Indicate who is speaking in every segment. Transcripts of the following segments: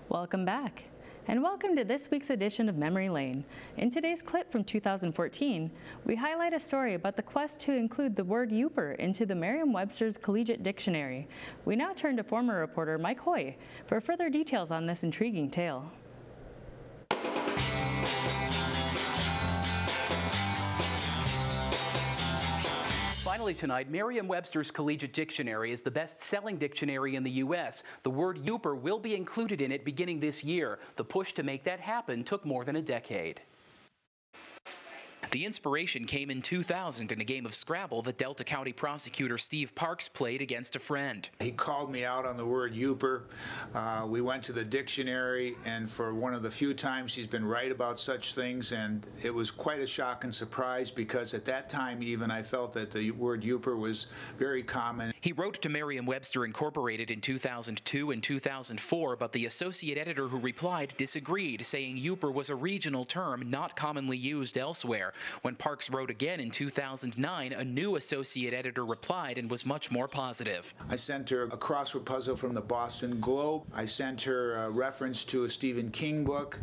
Speaker 1: Welcome back, and welcome to this week's edition of Memory Lane. In today's clip from 2014, we highlight a story about the quest to include the word Yooper into the Merriam-Webster's Collegiate Dictionary. We now turn to former reporter Mike Hoey for further details on this intriguing tale.
Speaker 2: Finally tonight, Merriam-Webster's Collegiate Dictionary is the best-selling dictionary in the U.S. The word Yooper will be included in it beginning this year. The push to make that happen took more than a decade. The inspiration came in 2000 in a game of Scrabble that Delta County prosecutor Steve Parks played against a friend.
Speaker 3: He called me out on the word Yooper. We went to the dictionary, and for one of the few times he's been right about such things, and it was quite a shock and surprise because at that time even I felt that the word Yooper was very common.
Speaker 2: He wrote to Merriam-Webster Incorporated in 2002 and 2004, but the associate editor who replied disagreed, saying Yooper was a regional term not commonly used elsewhere. When Parks wrote again in 2009, a new associate editor replied and was much more positive.
Speaker 3: I sent her a crossword puzzle from the Boston Globe. I sent her a reference to a Stephen King book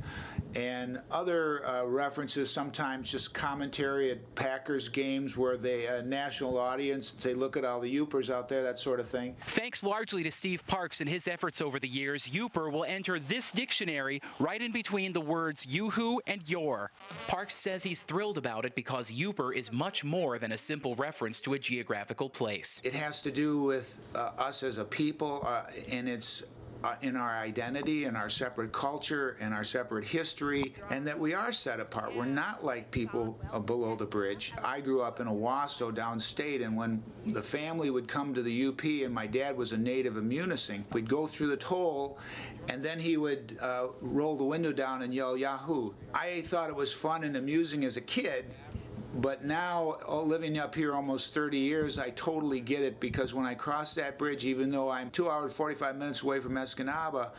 Speaker 3: and other references, sometimes just commentary at Packers games where the national audience say, look at all the Yoopers out there, that sort of thing.
Speaker 2: Thanks largely to Steve Parks and his efforts over the years, Yooper will enter this dictionary right in between the words yoo-hoo and your. Parks says he's thrilled about it because Yooper is much more than a simple reference to a geographical place.
Speaker 3: It has to do with us as a people, and it's in our identity and our separate culture and our separate history, and that we are set apart. We're not like people below the bridge. I grew up in Owasso downstate, and when the family would come to the UP, and my dad was a native of Munising, we'd go through the toll, and then he would roll the window down and yell, Yahoo! I thought it was fun and amusing as a kid, but now, living up here almost 30 years, I totally get it, because when I cross that bridge, even though I'm 2 hours, 45 minutes away from Escanaba,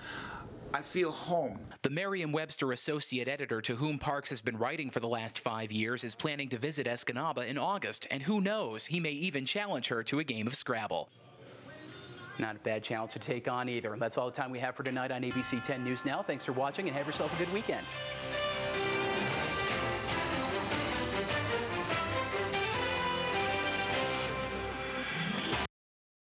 Speaker 3: I feel home.
Speaker 2: The Merriam-Webster associate editor to whom Parks has been writing for the last 5 years is planning to visit Escanaba in August, and who knows, he may even challenge her to a game of Scrabble. Not a bad challenge to take on either. That's all the time we have for tonight on ABC 10 News Now. Thanks for watching, and have yourself a good weekend.